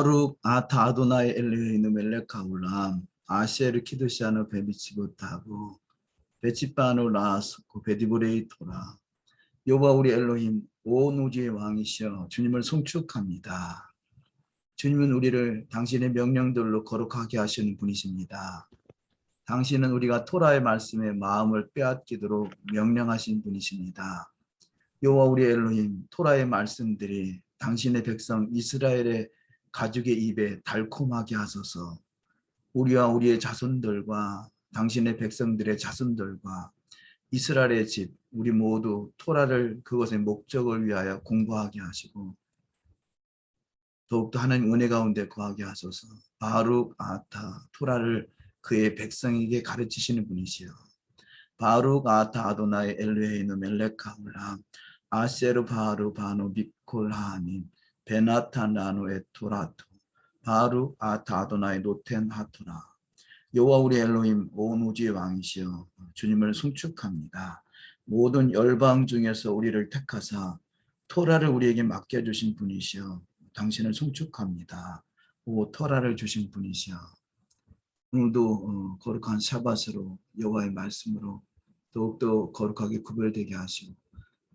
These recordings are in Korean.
바룩 아타 아도나이 엘리히누 멜레카 울람 아시에르 키드시아노 베비치보타고 베치바노 라스코 베디브레이 토라. 여호와 우리 엘로힘 온 우주의 왕이시여 주님을 송축합니다. 주님은 우리를 당신의 명령들로 거룩하게 하시는 분이십니다. 당신은 우리가 토라의 말씀에 마음을 빼앗기도록 명령하신 분이십니다. 여호와 우리 엘로힘 토라의 말씀들이 당신의 백성 이스라엘의 가죽의 입에 달콤하게 하소서. 우리와 우리의 자손들과 당신의 백성들의 자손들과 이스라엘의 집 우리 모두 토라를 그것의 목적을 위하여 공부하게 하시고 더욱더 하나님 은혜 가운데 거하게 하소서. 바룩 아타 토라를 그의 백성에게 가르치시는 분이시여. 바룩 아타 아도나의 엘르헤이노 멜레카울람 아세르 바루 바노 비콜 하님 베나탄 라노 에토라토 바룩 아타 아도나의 노텐 하토라. 여호와 우리 엘로힘 온 우주의 왕이시여 주님을 송축합니다. 모든 열방 중에서 우리를 택하사 토라를 우리에게 맡겨주신 분이시여 당신을 송축합니다. 오 토라를 주신 분이시여 오늘도 거룩한 샤밧으로 여호와의 말씀으로 더욱더 거룩하게 구별되게 하시고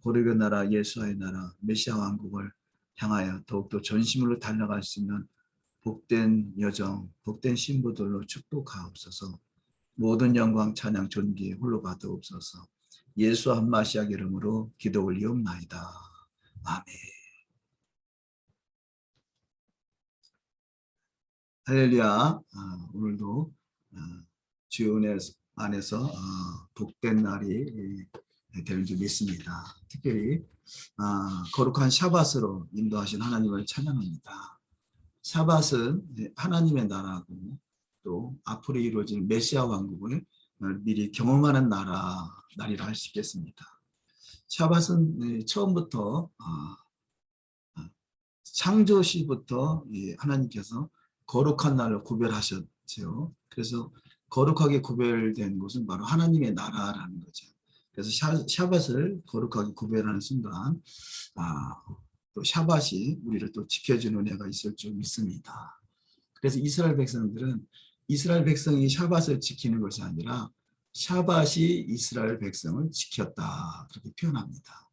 고르게 나라 예수와의 나라 메시아 왕국을 향하여 더욱더 전심으로 달려갈 수 있는 복된 여정, 복된 신부들로 축복하옵소서. 모든 영광 찬양 존귀 홀로 받으옵소서. 예수 한 마시아 이름으로 기도 올리옵나이다. 아멘. 할렐루야. 오늘도 주의 은혜 안에서 복된 날이 될 줄 믿습니다. 특별히 거룩한 샤밧으로 인도하신 하나님을 찬양합니다. 샤밧은 하나님의 나라고 또 앞으로 이루어질 메시아 왕국을 미리 경험하는 날이라 할 수 있겠습니다. 샤밧은 처음부터 창조시부터 하나님께서 거룩한 날을 구별하셨죠. 그래서 거룩하게 구별된 곳은 바로 하나님의 나라라는 거죠. 그래서 샤밧을 거룩하게 구별하는 순간 또 샤밧이 우리를 또 지켜주는 은혜가 있을 줄 믿습니다. 그래서 이스라엘 백성들은 이스라엘 백성이 샤밧을 지키는 것이 아니라 샤밧이 이스라엘 백성을 지켰다 그렇게 표현합니다.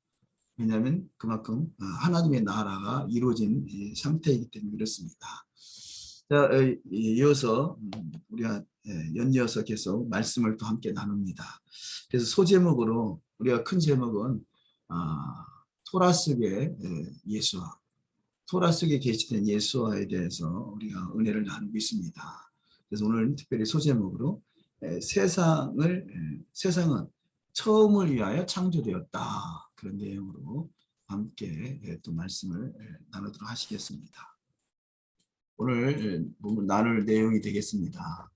왜냐하면 그만큼 하나님의 나라가 이루어진 상태이기 때문에 그렇습니다. 자, 이어서 우리가 연이어서 계속 말씀을 또 함께 나눕니다. 그래서 소제목으로 우리가 큰 제목은 토라 속의 예수와 토라 속에 계시된 예수와에 대해서 우리가 은혜를 나누고 있습니다. 그래서 오늘 특별히 소제목으로 세상은 처음을 위하여 창조되었다. 그런 내용으로 함께 또 말씀을 나누도록 하시겠습니다. 오늘 나눌 내용이 되겠습니다.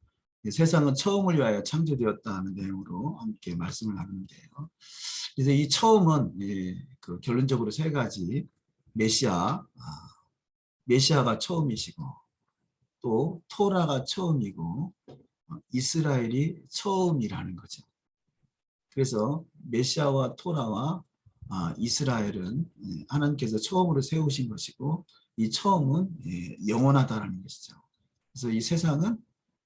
세상은 처음을 위하여 창조되었다는 내용으로 함께 말씀을 나누는데요. 그래서 이 처음은 그 결론적으로 세 가지 메시아가 처음이시고 또 토라가 처음이고 이스라엘이 처음이라는 거죠. 그래서 메시아와 토라와 이스라엘은 하나님께서 처음으로 세우신 것이고 이 처음은 영원하다는 것이죠. 그래서 이 세상은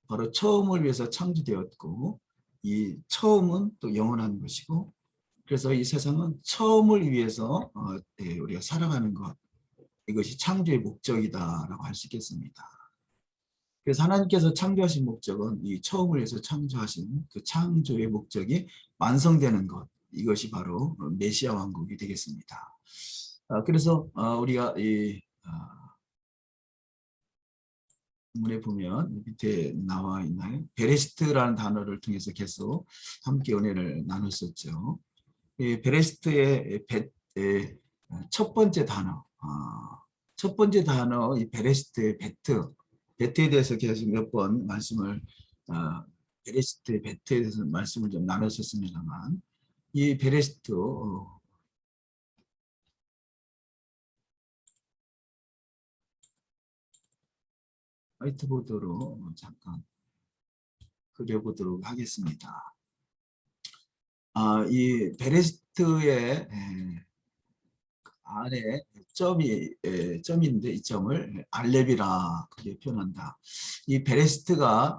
바로 처음을 위해서 창조되었고 이 처음은 또 영원한 것이고 그래서 이 세상은 처음을 위해서 우리가 살아가는 것 이것이 창조의 목적이다라고 할 수 있겠습니다. 그래서 하나님께서 창조하신 목적은 이 처음을 위해서 창조하신 그 창조의 목적이 완성되는 것 이것이 바로 메시아 왕국이 되겠습니다. 그래서 우리가 이 문에 보면 밑에 나와 있나요? 베레시트라는 단어를 통해서 계속 함께 은혜를 나눴었죠. 이 베레시트의 첫 번째 단어, 이 베레시트의 베트에 대해서 계속 몇 번 말씀을 베레시트의 베트에 대해서 말씀을 좀 나눴었습니다만 이 베레시트 화이트보드로 잠깐 그려보도록 하겠습니다. 이 베레시트의 안에 점인데 이 점을 알렙이라 그렇게 표현한다. 이 베레스트가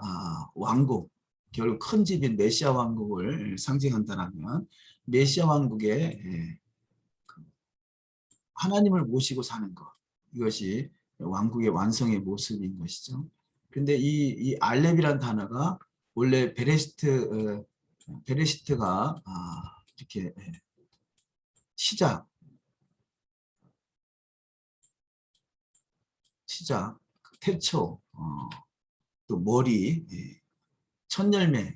왕국, 결국 큰 집인 메시아 왕국을 상징한다라면 메시아 왕국의 하나님을 모시고 사는 것, 이것이 왕국의 완성의 모습인 것이죠. 그런데 이 알렙이란 단어가 원래 베레시트가 이렇게 시작, 태초, 또 머리, 첫열매,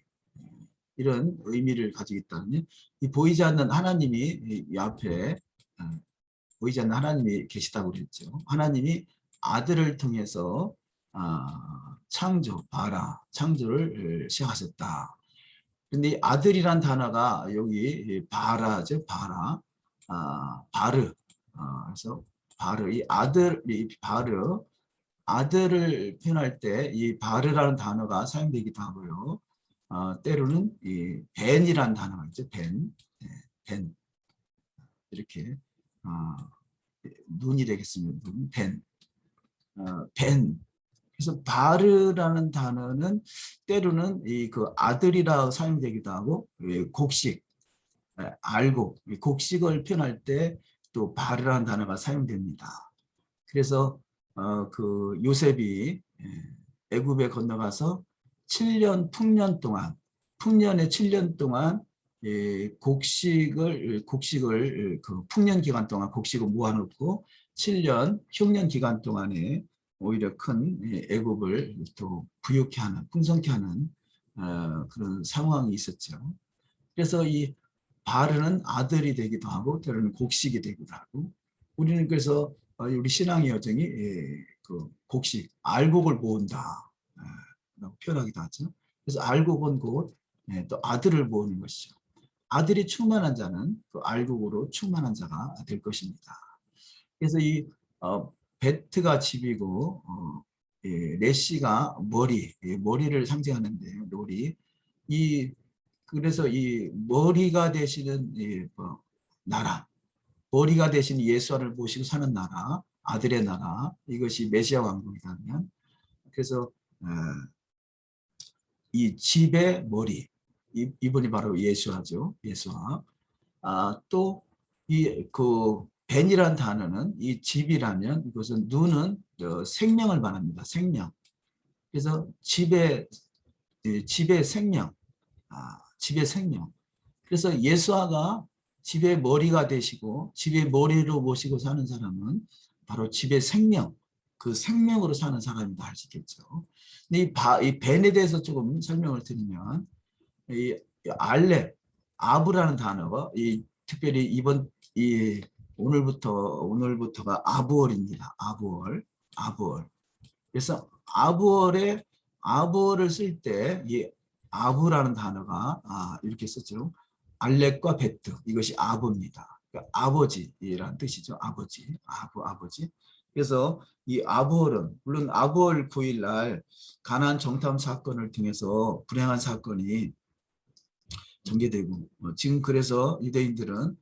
이런 의미를 가지고 있다면 이 보이지 않는 하나님이 이 앞에 보이지 않는 하나님이 계시다고 그랬죠. 하나님이 아들을 통해서 창조를 시작하셨다. 근데 이 아들이란 단어가 여기 바라죠. 바르. 그래서 바르, 이 바르, 아들을 표현할 때 이 바르라는 단어가 사용되기도 하고요. 때로는 이 벤이라는 단어가 있죠. 벤. 이렇게 눈이 되겠습니다. 벤. 그래서 바르라는 단어는 때로는 그 아들이라 사용되기도 하고 곡식, 곡식을 표현할 때 또 바르라는 단어가 사용됩니다. 그래서 그 요셉이 애굽에 건너가서 7년 풍년의 7년 동안 곡식을 그 풍년 기간 동안 곡식을 모아놓고 7년 흉년 기간 동안에 오히려 큰 애굽을 또 부유케 하는, 풍성케 하는 그런 상황이 있었죠. 그래서 이 바르는 아들이 되기도 하고 때로는 곡식이 되기도 하고, 우리는 그래서 우리 신앙의 여정이 그 곡식, 알곡을 모은다 라고 표현하기도 하죠. 그래서 알곡은 곧 또 아들을 모으는 것이죠. 아들이 충만한 자는 그 알곡으로 충만한 자가 될 것입니다. 그래서 이 베트가 집이고 레시가 머리를 상징하는데 그래서 이 머리가 되시는 나라, 머리가 되신 예수를 모시고 사는 나라, 아들의 나라, 이것이 메시아 왕국이라면, 그래서 이 집의 머리, 이분이 바로 예수아죠. 예수아. 또 이 그 벤이란 단어는 이 집이라면 이것은 눈은 생명을 말합니다. 생명. 그래서 집의 생명, 집의 생명. 그래서 예수아가 집의 머리가 되시고 집의 머리로 모시고 사는 사람은 바로 집의 생명, 그 생명으로 사는 사람이다 할 수 있겠죠. 근데 이 벤에 대해서 조금 설명을 드리면 이 알렙, 아브라는 단어가 특별히 오늘부터가 아부월입니다. 아부월. 그래서 아부월을 쓸 때 이 아부라는 단어가 이렇게 썼죠. 알렉과 베트, 이것이 아부입니다. 그러니까 아버지라는 뜻이죠. 아버지. 그래서 이 아부월은 물론 아부월 9일 날 가나안 정탐 사건을 통해서 불행한 사건이 전개되고 지금 그래서 유대인들은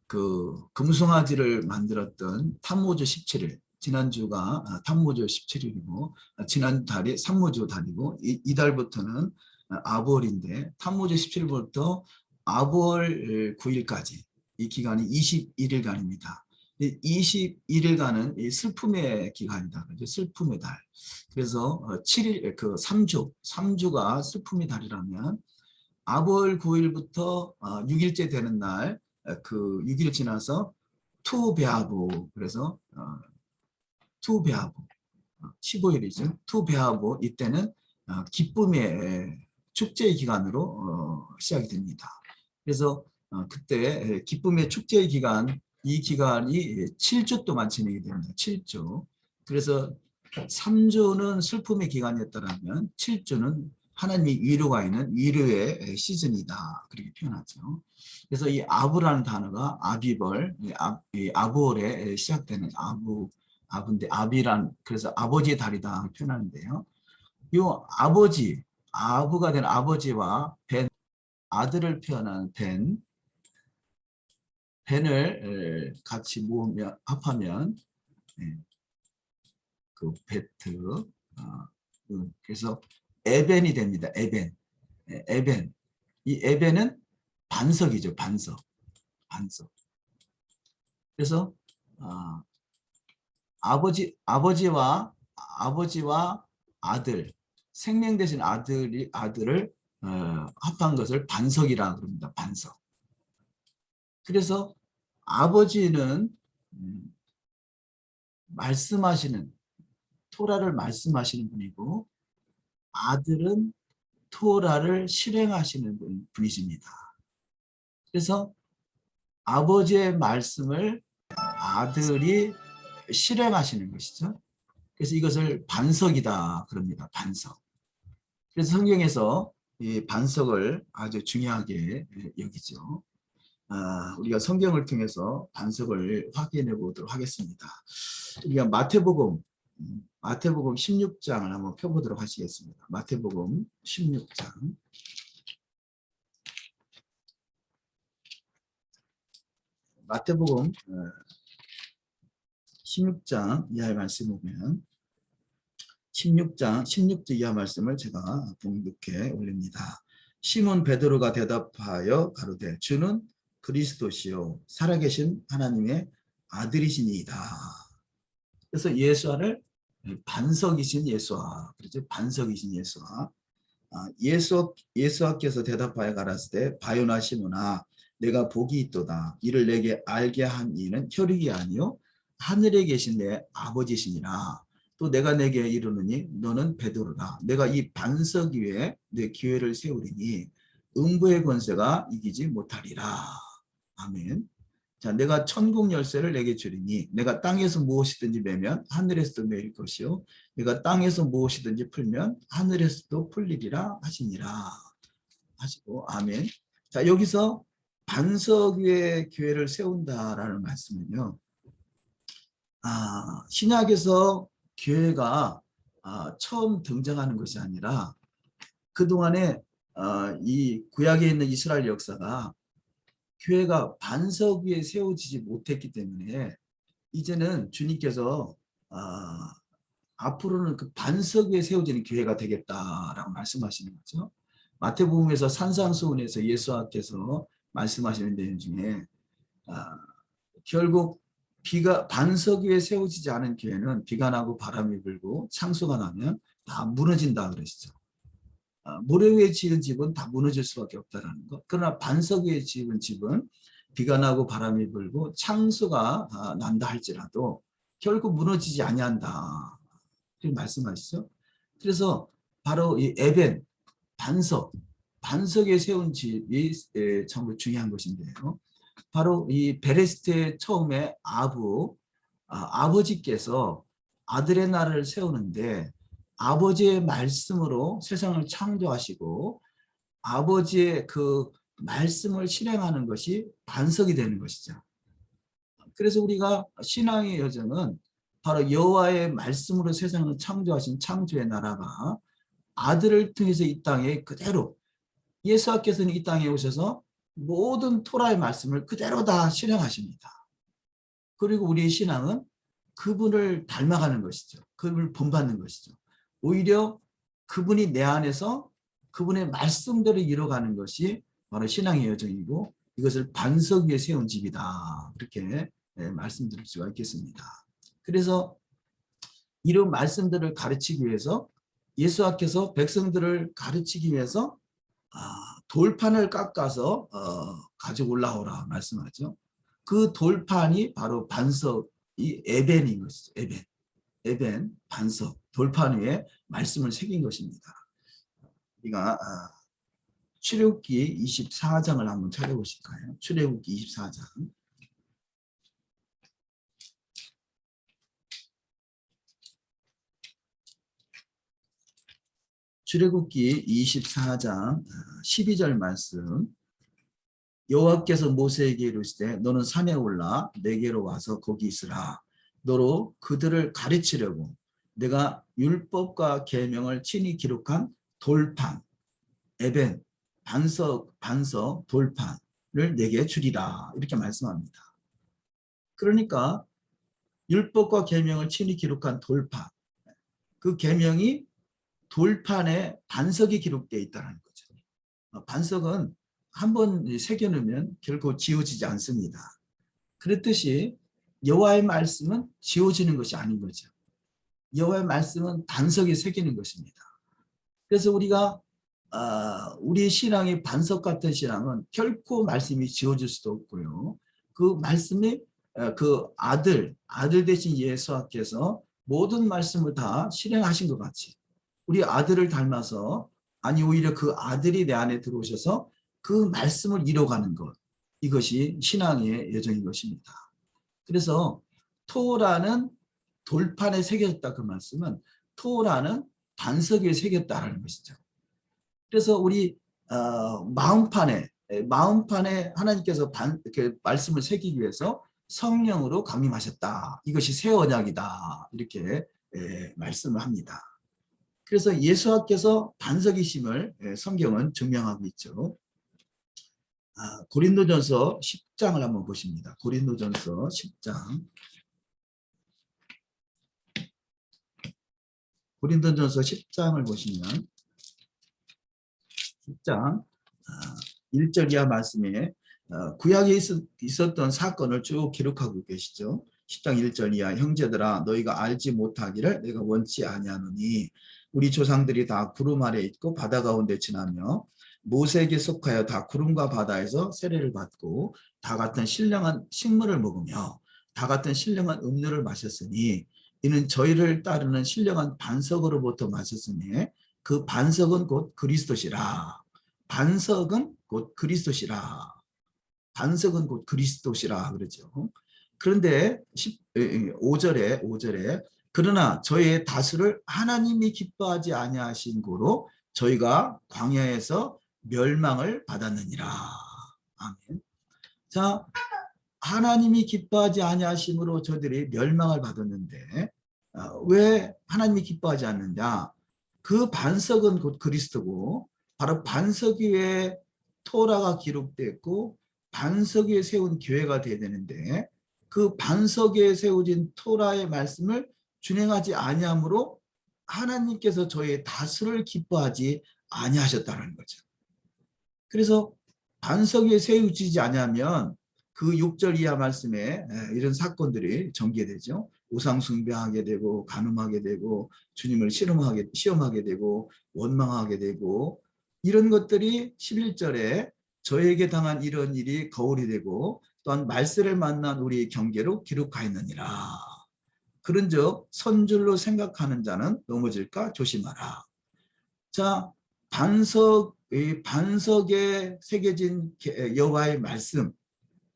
그 금송아지를 만들었던 탐모주 17일, 지난주가 탐모주 17일이고 지난 달이 산모주 달이고 이 달부터는 아부월인데 탐모주 17일부터 아부월 9일까지 이 기간이 21일간입니다. 21일간은 슬픔의 기간이다. 슬픔의 달. 그래서 7일, 3주가 슬픔의 달이라면 아부월 9일부터 6일째 되는 날, 그 6일 지나서 투베아보, 그래서 투베아보, 15일이죠. 투베아보, 이때는 기쁨의 축제의 기간으로 시작이 됩니다. 그래서 그때 기쁨의 축제의 기간, 이 기간이 7주 동안 진행이 됩니다. 7주. 그래서 3주는 슬픔의 기간이었다면 7주는 하나님이 위로가 있는 위로의 시즌이다. 그렇게 표현하죠. 그래서 이 아부라는 단어가 아비벌, 아부월에 시작되는 아부인데 그래서 아버지의 달이다 표현하는데요. 이 아부가 된 아버지와 벤, 아들을 표현하는 벤을 같이 모으면 합하면 그 베트 그래서 에벤이 됩니다. 에벤. 에벤. 이 에벤은 반석이죠. 반석. 반석. 그래서 아버지와 아들, 생명 대신 아들을 합한 것을 반석이라 그럽니다. 반석. 그래서 아버지는 말씀하시는 토라를 말씀하시는 분이고 아들은 토라를 실행하시는 분이십니다. 그래서 아버지의 말씀을 아들이 실행하시는 것이죠. 그래서 이것을 반석이다 그럽니다. 반석. 그래서 성경에서 이 반석을 아주 중요하게 여기죠. 우리가 성경을 통해서 반석을 확인해 보도록 하겠습니다. 우리가 마태복음 16장을 한번 펴보도록 하시겠습니다. 마태복음 16장. 마태복음 16장 이하의 말씀을 보면 16장 16절 이하 말씀을 제가 봉독해 올립니다. 시몬 베드로가 대답하여 가로되 주는 그리스도시요 살아계신 하나님의 아들이시니이다. 그래서 예수와를 반석이신 예수와 그렇죠. 반석이신 예수와 예수께서 대답하여 가라사대 바요나 시몬아 내가 복이 있도다. 이를 내게 알게 한 이는 혈육이 아니요 하늘에 계신 내 아버지시니라. 또 내가 내게 이르노니 너는 베드로라. 내가 이 반석 위에 내 교회를 세우리니 음부의 권세가 이기지 못하리라. 아멘. 자, 내가 천국 열쇠를 내게 주리니 내가 땅에서 무엇이든지 매면 하늘에서도 매일 것이요 내가 땅에서 무엇이든지 풀면 하늘에서도 풀리리라 하시니라 하시고 아멘. 자, 여기서 반석 위에 교회를 세운다라는 말씀은요. 신약에서 교회가 처음 등장하는 것이 아니라 그동안에 이 구약에 있는 이스라엘 역사가 교회가 반석 위에 세워지지 못했기 때문에 이제는 주님께서 앞으로는 그 반석 위에 세워지는 교회가 되겠다라고 말씀하시는 거죠. 마태복음에서 산상수훈에서 예수께서 말씀하시는 내용 중에 결국 반석 위에 세워지지 않은 교회는 비가 나고 바람이 불고 창수가 나면 다 무너진다 그러시죠. 모래 위에 지은 집은 다 무너질 수밖에 없다는 것. 그러나 반석 위에 지은 집은 비가 나고 바람이 불고 창수가 난다 할지라도 결국 무너지지 아니한다. 그렇게 말씀하시죠. 그래서 바로 이 에벤, 반석에 세운 집이 정말 중요한 것인데요. 바로 이 베레스테 처음에 아버지께서 아들의 날을 세우는데 아버지의 말씀으로 세상을 창조하시고 아버지의 그 말씀을 실행하는 것이 반석이 되는 것이죠. 그래서 우리가 신앙의 여정은 바로 여호와의 말씀으로 세상을 창조하신 창조의 나라가 아들을 통해서 이 땅에 그대로 예수께서는 이 땅에 오셔서 모든 토라의 말씀을 그대로 다 실행하십니다. 그리고 우리의 신앙은 그분을 닮아가는 것이죠. 그분을 본받는 것이죠. 오히려 그분이 내 안에서 그분의 말씀대로 이뤄가는 것이 바로 신앙의 여정이고 이것을 반석 위에 세운 집이다. 그렇게 말씀드릴 수가 있겠습니다. 그래서 이런 말씀들을 가르치기 위해서 예수께서 백성들을 가르치기 위해서 돌판을 깎아서 가지고 올라오라 말씀하죠. 그 돌판이 바로 반석이 에벤인 것이죠. 에벤, 반석, 돌판 위에 말씀을 새긴 것입니다. 우리가 출애굽기 24장을 한번 찾아보실까요? 출애굽기 24장. 출애굽기 24장 12절 말씀. 여호와께서 모세에게 이르시되 너는 산에 올라 내게로 와서 거기 있으라. 너로 그들을 가르치려고 내가 율법과 계명을 친히 기록한 돌판, 에벤, 반석, 돌판, 내게 주리라 이렇게 말씀합니다. 그러니까 율법과 계명을 친히 기록한 돌판, 그 계명이 돌판에 반석이 기록되어 있다는 거죠. 반석은 한번 새겨놓으면 결코 지워지지 않습니다. 그렇듯이 여호와의 말씀은 지워지는 것이 아닌 거죠. 여호와의 말씀은 반석에 새기는 것입니다. 그래서 우리가 우리 신앙이 반석 같은 신앙은 결코 말씀이 지워질 수도 없고요. 그 말씀이 그 아들 대신 예수께서 모든 말씀을 다 실행하신 것 같이 우리 아들을 닮아서 아니 오히려 그 아들이 내 안에 들어오셔서 그 말씀을 이뤄가는 것, 이것이 신앙의 여정인 것입니다. 그래서 토라는 돌판에 새겨졌다, 그 말씀은 토라는 반석 위에 새겼다라는 것이죠. 그래서 우리 마음판에 하나님께서 이렇게 말씀을 새기기 위해서 성령으로 강림하셨다. 이것이 새 언약이다. 이렇게 말씀을 합니다. 그래서 예수께서 반석이심을 성경은 증명하고 있죠. 고린도전서 10장을 한번 보십니다. 고린도전서 10장. 고린도전서 10장을 보시면 10장 1절 이하 말씀에 구약에 있었던 사건을 쭉 기록하고 계시죠. 10장 1절 이하 형제들아 너희가 알지 못하기를 내가 원치 아니하노니 우리 조상들이 다 구름 아래 있고 바다 가운데 지나며 모세에게 속하여 다 구름과 바다에서 세례를 받고 다 같은 신령한 식물을 먹으며 다 같은 신령한 음료를 마셨으니 이는 저희를 따르는 신령한 반석으로부터 마셨으니 그 반석은 곧 그리스도시라. 반석은 곧 그리스도시라. 반석은 곧 그리스도시라 그러죠. 그런데 5절에 그러나 저희의 다수를 하나님이 기뻐하지 아니하신 고로 저희가 광야에서 멸망을 받았느니라. 아멘. 자, 하나님이 기뻐하지 아니하심으로 저들이 멸망을 받았는데 왜 하나님이 기뻐하지 않느냐? 그 반석은 곧 그리스도고 바로 반석 위에 토라가 기록됐고 반석 위에 세운 교회가 되어야 되는데 그 반석 위에 세워진 토라의 말씀을 준행하지 아니함으로 하나님께서 저의 다수를 기뻐하지 아니하셨다는 거죠. 그래서 반석 위에 세워지지 아니하면 그 6절 이하 말씀에 이런 사건들이 전개되죠. 우상 숭배하게 되고 간음하게 되고 주님을 시험하게 되고 원망하게 되고 이런 것들이 11절에 저에게 당한 이런 일이 거울이 되고 또한 말세를 만난 우리의 경계로 기록하였느니라. 그런즉 선줄로 생각하는 자는 넘어질까 조심하라. 자, 반석에 새겨진 여호와의 말씀,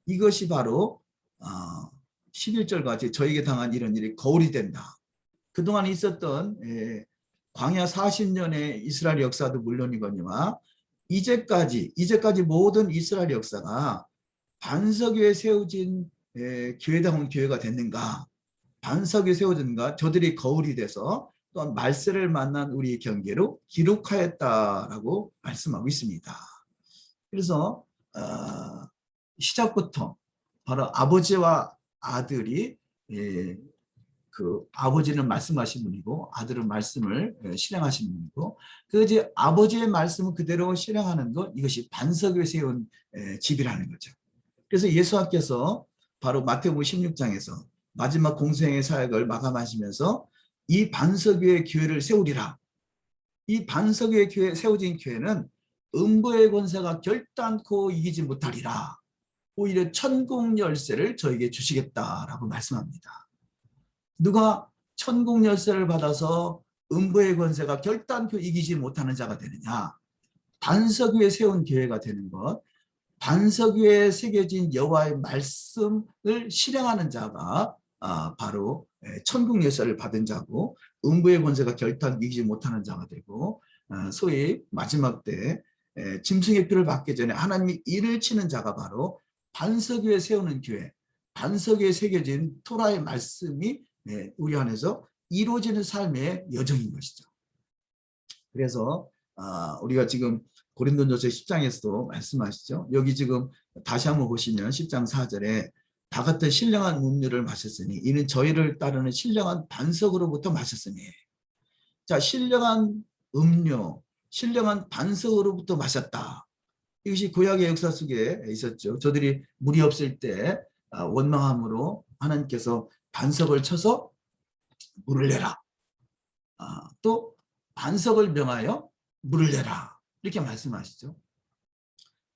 이것이 바로 11절 같이 저에게 당한 이런 일이 거울이 된다. 그동안 있었던 광야 40년의 이스라엘 역사도 물론이거니와 이제까지 모든 이스라엘 역사가 반석 위에 세워진 교회다운 교회가 됐는가, 반석 위에 세워진가, 저들이 거울이 돼서 또한 말세를 만난 우리의 경계로 기록하였다라고 말씀하고 있습니다. 그래서 시작부터 바로 아버지와 아들이 그 아버지는 말씀하신 분이고 아들은 말씀을 실행하신 분이고 그 이제 아버지의 말씀을 그대로 실행하는 것, 이것이 반석 위에 세운 집이라는 거죠. 그래서 예수께서 바로 마태복음 16장에서 마지막 공생의 사역을 마감하시면서 이 반석 위에 교회를 세우리라. 이 반석 위에 세워진 교회는 음부의 권세가 결단코 이기지 못하리라. 오히려 천국 열쇠를 저에게 주시겠다라고 말씀합니다. 누가 천국 열쇠를 받아서 음부의 권세가 결단코 이기지 못하는 자가 되느냐? 반석 위에 세운 교회가 되는 것, 반석 위에 새겨진 여호와의 말씀을 실행하는 자가 바로 천국 열쇠를 받은 자고 음부의 권세가 결단 이기지 못하는 자가 되고 소위 마지막 때 짐승의 피를 받기 전에 하나님이 일을 치는 자가 바로 반석 위에 세우는 교회, 반석 위에 새겨진 토라의 말씀이 우리 안에서 이루어지는 삶의 여정인 것이죠. 그래서 우리가 지금 고린도전서 10장에서도 말씀하시죠. 여기 지금 다시 한번 보시면 10장 4절에 다 같은 신령한 음료를 마셨으니 이는 저희를 따르는 신령한 반석으로부터 마셨으니. 자, 신령한 음료, 신령한 반석으로부터 마셨다. 이것이 구약의 역사 속에 있었죠. 저들이 물이 없을 때 원망함으로 하나님께서 반석을 쳐서 물을 내라. 또 반석을 명하여 물을 내라. 이렇게 말씀하시죠.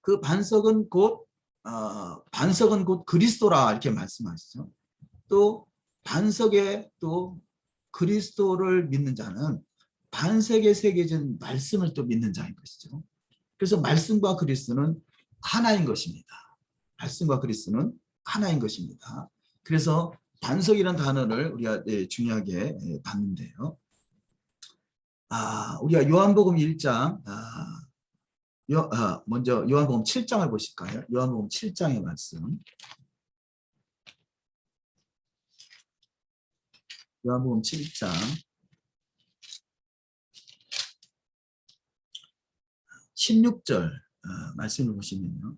그 반석은 곧 그리스도라 이렇게 말씀하시죠. 또 반석에 또 그리스도를 믿는 자는 반석에 새겨진 말씀을 또 믿는 자인 것이죠. 그래서 말씀과 그리스도는 하나인 것입니다. 말씀과 그리스도는 하나인 것입니다. 그래서 반석이라는 단어를 우리가 중요하게 봤는데요. 우리가 요한복음 1장, 먼저 요한복음 7장을 보실까요? 요한복음 7장의 말씀. 요한복음 7장 16절 말씀을 보시면요.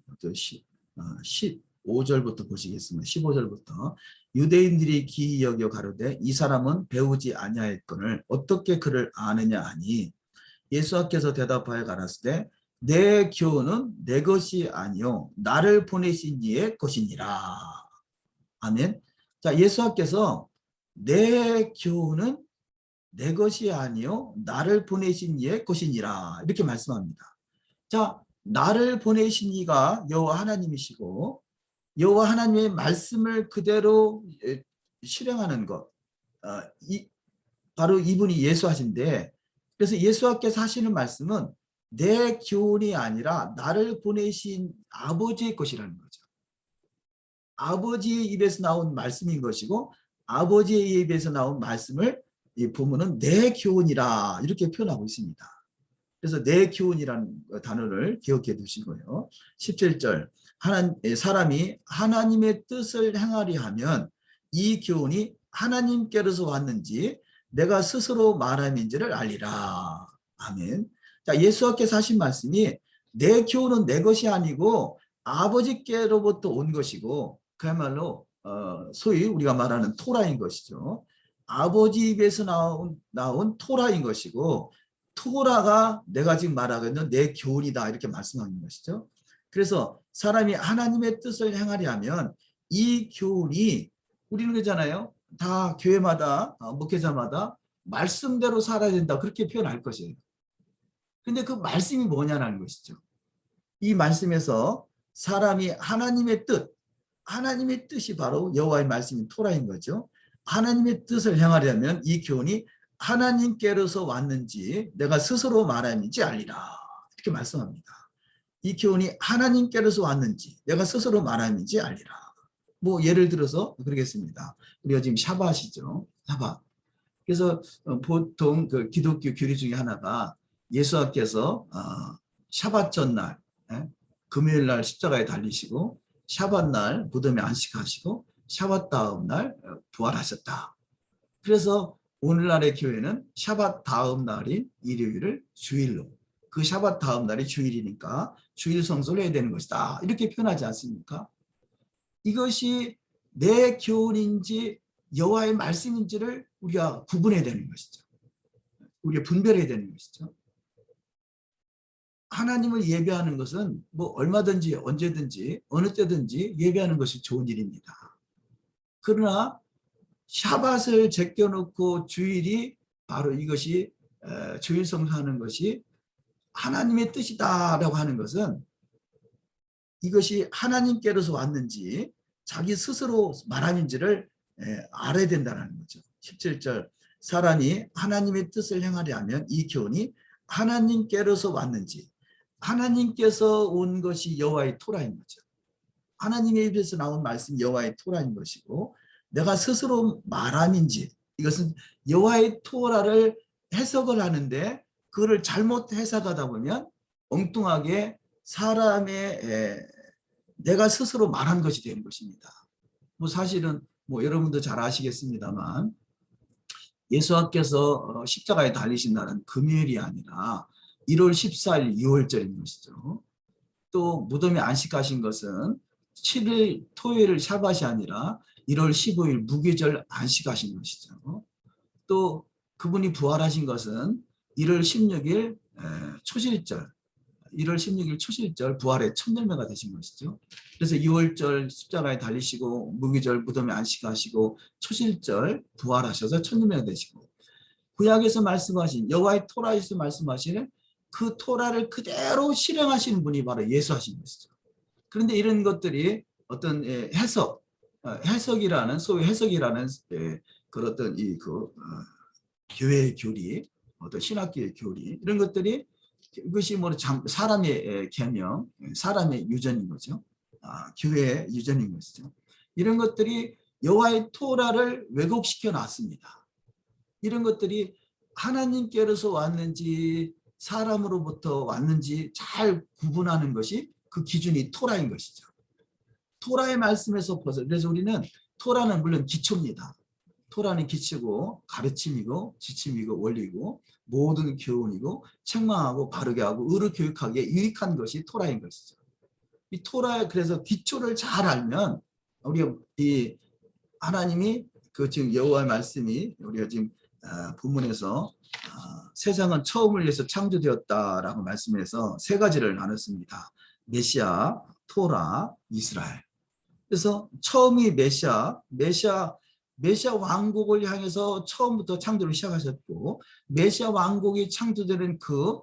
15절부터 보시겠습니다. 15절부터 유대인들이 기이 여겨 가로되 이 사람은 배우지 아니하였거늘 어떻게 그를 아느냐 하니 예수께서 대답하여 가라사대 내 교훈은 내 것이 아니요 나를 보내신 이의 것이니라. 아멘. 자, 예수께서 내 교훈은 내 것이 아니요 나를 보내신 이의 것이니라 이렇게 말씀합니다. 자, 나를 보내신 이가 여호와 하나님이시고 여호와 하나님의 말씀을 그대로 실행하는 것, 바로 이분이 예수하신데, 그래서 예수께서 하시는 말씀은 내 교훈이 아니라 나를 보내신 아버지의 것이라는 거죠. 아버지의 입에서 나온 말씀인 것이고 아버지의 입에서 나온 말씀을 이 부모는 내 교훈이라 이렇게 표현하고 있습니다. 그래서 내 교훈이라는 단어를 기억해 두시고요. 17절 사람이 하나님의 뜻을 행하려 하면 이 교훈이 하나님께로서 왔는지 내가 스스로 말함인지를 알리라. 아멘. 자, 예수께서 하신 말씀이 내 교훈은 내 것이 아니고 아버지께로부터 온 것이고 그야말로 소위 우리가 말하는 토라인 것이죠. 아버지 입에서 나온 토라인 것이고 토라가 내가 지금 말하고 있는 내 교훈이다 이렇게 말씀하는 것이죠. 그래서 사람이 하나님의 뜻을 행하려 하면 이 교훈이 우리는 그러잖아요. 다 교회마다 목회자마다 말씀대로 살아야 된다 그렇게 표현할 것이에요. 근데 그 말씀이 뭐냐는 것이죠. 이 말씀에서 사람이 하나님의 뜻이 바로 여호와의 말씀인 토라인 거죠. 하나님의 뜻을 행하려면 이 교훈이 하나님께로서 왔는지 내가 스스로 말하는지 알리라 이렇게 말씀합니다. 이 교훈이 하나님께로서 왔는지 내가 스스로 말하는지 알리라. 뭐 예를 들어서 그러겠습니다. 우리가 지금 샤밧이죠. 샤밧. 그래서 보통 그 기독교 규례 중에 하나가 예수께서 샤밧 전날 금요일 날 십자가에 달리시고 샤밧 날 무덤에 안식하시고 샤밧 다음 날 부활하셨다. 그래서 오늘날의 교회는 샤밧 다음 날인 일요일을 주일로, 그 샤밧 다음 날이 주일이니까 주일 성수를 해야 되는 것이다 이렇게 표현하지 않습니까? 이것이 내 교훈인지 여호와의 말씀인지를 우리가 구분해야 되는 것이죠. 우리가 분별해야 되는 것이죠. 하나님을 예배하는 것은 뭐 얼마든지 언제든지 어느 때든지 예배하는 것이 좋은 일입니다. 그러나 샤밧을 제껴놓고 주일이 바로 이것이 주일 성수하는 것이 하나님의 뜻이다라고 하는 것은 이것이 하나님께로서 왔는지 자기 스스로 말함인지를 알아야 된다는 거죠. 17절 사람이 하나님의 뜻을 행하려 하면 이 교훈이 하나님께로서 왔는지 하나님께서 온 것이 여호와의 토라인 거죠. 하나님의 입에서 나온 말씀이 여호와의 토라인 것이고 내가 스스로 말함인지 이것은 여호와의 토라를 해석을 하는데 그거를 잘못 해석하다 보면 엉뚱하게 사람의 내가 스스로 말한 것이 되는 것입니다. 뭐 사실은 뭐 여러분도 잘 아시겠습니다만 예수께서 십자가에 달리신 날은 금요일이 아니라 1월 14일 6월절인 것이죠. 또 무덤에 안식하신 것은 7일 토요일 샤밧이 아니라 1월 15일 무교절 안식하신 것이죠. 또 그분이 부활하신 것은 1월 16일 초실절, 1월 16일 초실절 부활의 첫 열매가 되신 것이죠. 그래서 6월절 십자가에 달리시고 무교절 무덤에 안식하시고 초실절 부활하셔서 첫 열매가 되시고, 구약에서 말씀하신 여호와의 토라에서 말씀하시는 그 토라를 그대로 실행하시는 분이 바로 예수 하신 것이죠. 그런데 이런 것들이 어떤 해석이라는 소위 해석이라는 그런 어떤 교회의 교리, 어떤 신학교의 교리, 이런 것들이 이것이 뭐 사람의 계명, 사람의 유전인 거죠. 교회의 유전인 것이죠. 이런 것들이 여호와의 토라를 왜곡시켜 놨습니다. 이런 것들이 하나님께로서 왔는지 사람으로부터 왔는지 잘 구분하는 것이 그 기준이 토라인 것이죠. 토라의 말씀에서 벗어. 그래서 우리는 토라는 물론 기초입니다. 토라는 기초고 가르침이고 지침이고 원리고 모든 교훈이고 책망하고 바르게 하고 의로 교육하기에 유익한 것이 토라인 것이죠. 이 토라의 그래서 기초를 잘 알면 우리가 이 하나님이 그 지금 여호와의 말씀이 우리가 지금 본문에서 세상은 처음을 위해서 창조되었다라고 말씀해서 세 가지를 나눴습니다. 메시아, 토라, 이스라엘. 그래서 처음이 메시아 왕국을 향해서 처음부터 창조를 시작하셨고, 메시아 왕국이 창조되는 그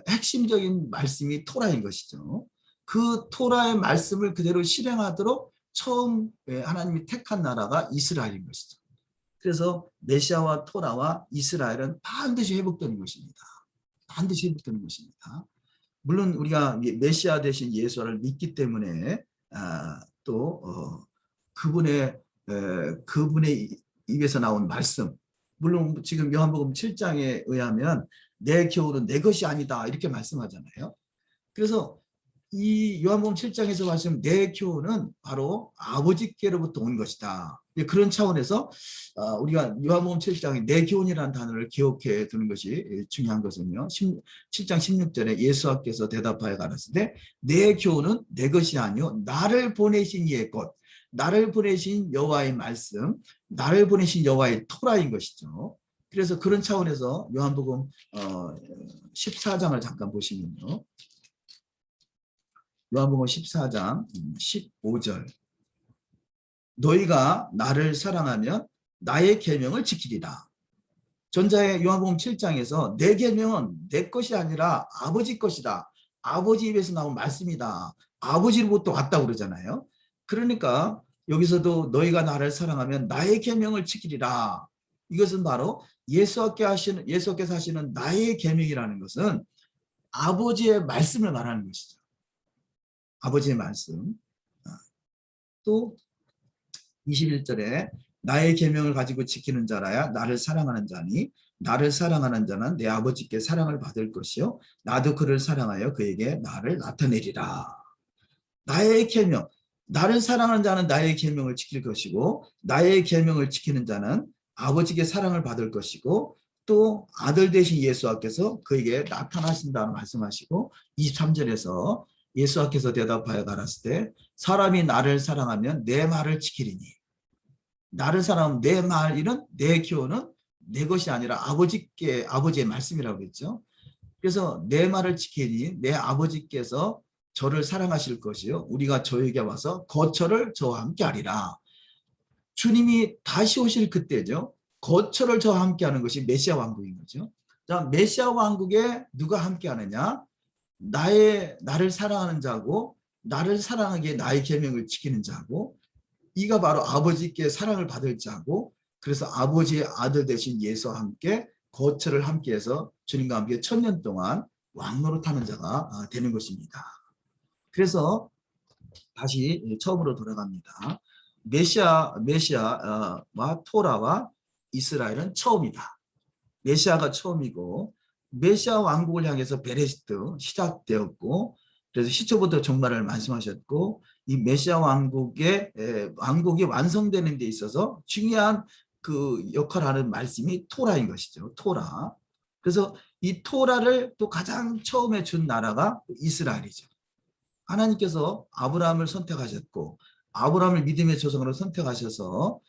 핵심적인 말씀이 토라인 것이죠. 그 토라의 말씀을 그대로 실행하도록 처음 하나님이 택한 나라가 이스라엘인 것이죠. 그래서 메시아와 토라와 이스라엘은 반드시 회복되는 것입니다. 반드시 회복되는 것입니다. 물론 우리가 메시아 대신 예수를 믿기 때문에 또 그분의 입에서 나온 말씀, 물론 지금 요한복음 7장에 의하면 내 교훈은 내 것이 아니다 이렇게 말씀하잖아요. 그래서 이 요한복음 7장에서 말씀 내 교훈은 바로 아버지께로부터 온 것이다. 그런 차원에서 우리가 요한복음 7장에 내 교훈이라는 단어를 기억해 두는 것이 중요한 것은요. 7장 16절에 예수께서 대답하여 가라사대 내 교훈은 내 것이 아니요 나를 보내신 이의 것, 나를 보내신 여호와의 말씀, 나를 보내신 여호와의 토라인 것이죠. 그래서 그런 차원에서 요한복음 14장을 잠깐 보시면요. 요한복음 14장 15절 너희가 나를 사랑하면 나의 계명을 지키리라. 전자의 요한복음 7장에서 내 계명은 내 것이 아니라 아버지 것이다. 아버지 입에서 나온 말씀이다. 아버지로부터 왔다고 그러잖아요. 그러니까 여기서도 너희가 나를 사랑하면 나의 계명을 지키리라. 이것은 바로 예수께서 하시는 나의 계명이라는 것은 아버지의 말씀을 말하는 것이죠. 아버지의 말씀. 또 21절에 나의 계명을 가지고 지키는 자라야 나를 사랑하는 자니 나를 사랑하는 자는 내 아버지께 사랑을 받을 것이요 나도 그를 사랑하여 그에게 나를 나타내리라. 나의 계명, 나를 사랑하는 자는 나의 계명을 지킬 것이고 나의 계명을 지키는 자는 아버지께 사랑을 받을 것이고 또 아들 되신 예수께서 그에게 나타나신다는 말씀하시고 23절에서 예수께서 대답하여 가라사대 때 사람이 나를 사랑하면 내 말을 지키리니 나를 사랑하면 내 말 이런 내 교훈은 내 것이 아니라 아버지의 말씀이라고 했죠. 그래서 내 말을 지키니 내 아버지께서 저를 사랑하실 것이요 우리가 저에게 와서 거처를 저와 함께 하리라. 주님이 다시 오실 그때죠. 거처를 저와 함께 하는 것이 메시아 왕국인 거죠. 자, 메시아 왕국에 누가 함께 하느냐? 나를 사랑하는 자고 나를 사랑하기에 나의 계명을 지키는 자고 이가 바로 아버지께 사랑을 받을 자고 그래서 아버지의 아들 되신 예수와 함께 거처를 함께해서 주님과 함께 1000년 동안 왕노릇하는 자가 되는 것입니다. 그래서 다시 처음으로 돌아갑니다. 메시아와 토라와 이스라엘은 처음이다. 메시아가 처음이고 메시아 왕국을 향해서 베레시트 시작되었고 그래서 시초부터 종말을 말씀하셨고 이 메시아 왕국이 완성되는 데 있어서 중요한 그 역할을 하는 말씀이 토라인 것이죠. 토라. 그래서 이 토라를 또 가장 처음에 준 나라가 이스라엘이죠. 하나님께서 아브라함을 선택하셨고 아브라함을 믿음의 조상으로 선택하셔서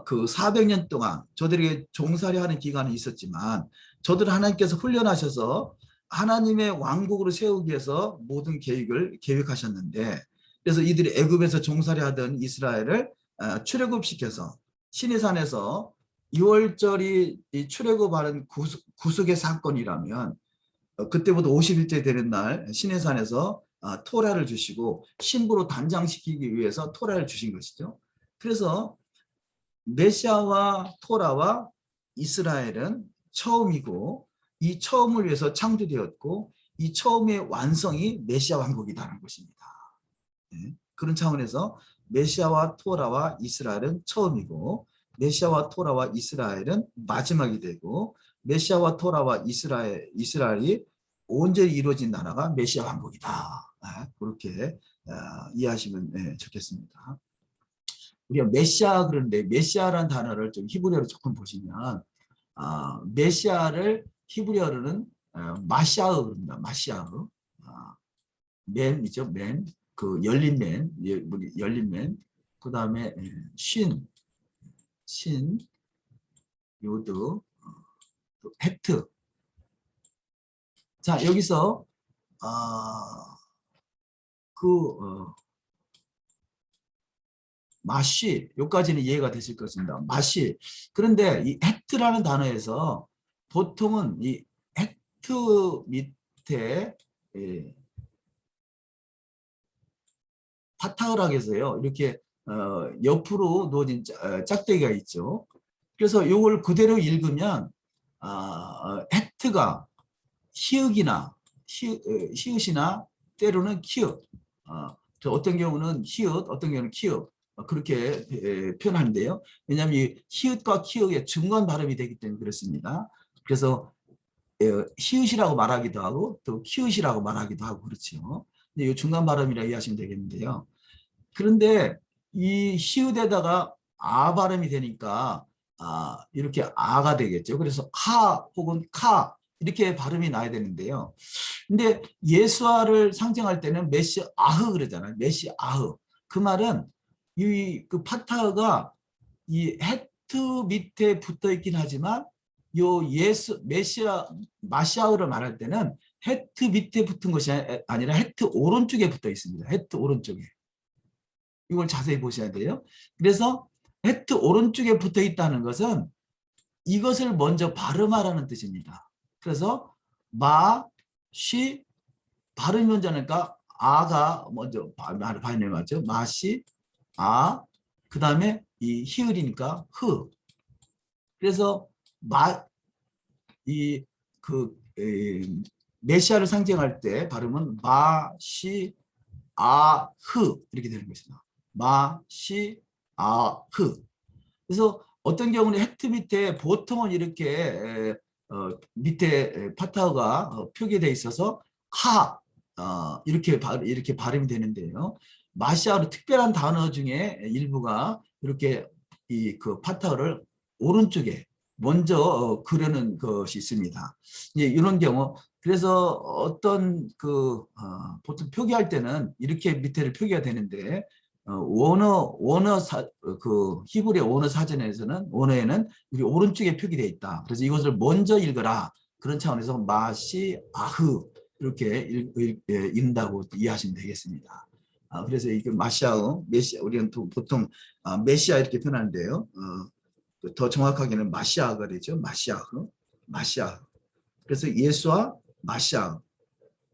그 400년 동안 저들에게 종살이 하는 기간이 있었지만 저들을 하나님께서 훈련하셔서 하나님의 왕국으로 세우기 위해서 모든 계획을 계획하셨는데 그래서 이들이 애굽에서 종살이 하던 이스라엘을 출애굽시켜서 시내산에서 6월절이 출애굽하는 구속의 사건이라면 그때부터 50일째 되는 날 시내산에서 토라를 주시고 신부로 단장시키기 위해서 토라를 주신 것이죠. 그래서 메시아와 토라와 이스라엘은 처음이고 이 처음을 위해서 창조되었고 이 처음의 완성이 메시아 왕국이라는 것입니다. 네. 그런 차원에서 메시아와 토라와 이스라엘은 처음이고 메시아와 토라와 이스라엘은 마지막이 되고 메시아와 토라와 이스라엘이 온전히 이루어진 나라가 메시아 왕국이다. 그렇게 이해하시면 좋겠습니다. 우리가 메시아 그런데 메시아라는 단어를 좀 히브리어로 조금 보시면 메시아를 히브리어로는 마시아흐입니다. 마시아흐. 맨이죠. 맨. 그 열린 맨. 열린 맨. 그 다음에 신, 요드, 헤트. 자, 여기서 마시, 여기까지는 이해가 되실 것입니다. 마시. 그런데 이 헤트라는 단어에서 보통은 이 헤트 밑에 파타흐락에서요. 이렇게 옆으로 놓어진 짝대기가 있죠. 그래서 이걸 그대로 읽으면 헤트가 히읗이나 히읗이나 때로는 키읔, 어떤 경우는 히읗, 어떤 경우는 키읔 그렇게 표현하는데요. 왜냐하면 이 히읗과 키읔의 중간 발음이 되기 때문에 그렇습니다. 그래서 히읗이라고 말하기도 하고 또 키읔이라고 말하기도 하고 그렇죠. 근데 이 중간 발음이라 이해하시면 되겠는데요. 그런데 이 히읗에다가 아 발음이 되니까 이렇게 아가 되겠죠. 그래서 하 혹은 카 이렇게 발음이 나야 되는데요. 근데 예수아를 상징할 때는 메시아흐 그러잖아요. 메시아흐. 그 말은 그 파타흐가 이 헤트 밑에 붙어 있긴 하지만 요 마시아흐를 말할 때는 헤트 밑에 붙은 것이 아니라 헤트 오른쪽에 붙어 있습니다. 헤트 오른쪽에. 이걸 자세히 보셔야 돼요. 그래서 헤트 오른쪽에 붙어 있다는 것은 이것을 먼저 발음하라는 뜻입니다. 그래서 마시 발음이 먼저 하니까 아가 먼저 발음이 맞죠. 마시 그 다음에 이 히읗이니까 흐. 그래서 메시아를 상징할 때 발음은 마시 아흐 이렇게 되는 것입니다. 마시 아흐. 그래서 어떤 경우는 헤트 밑에 보통은 이렇게 밑에 파타가 표기되어 있어서 이렇게 발음이 되는데요. 마시아로 특별한 단어 중에 일부가 이렇게 그 파타를 오른쪽에 먼저 그려는 것이 있습니다. 이런 경우 그래서 어떤 보통 표기할 때는 이렇게 밑에를 표기가 되는데 히브리 원어 사전에서는 원어에는 우리 오른쪽에 표기되어 있다. 그래서 이것을 먼저 읽어라. 그런 차원에서 마시 아흐 이렇게 읽는다고 이해하시면 되겠습니다. 그래서 이게 마시아흐, 메시아 우리는 보통 메시아 이렇게 표현하는데요. 더 정확하게는 마시아가 되죠. 마시아흐. 그래서 예수와 마시아흐.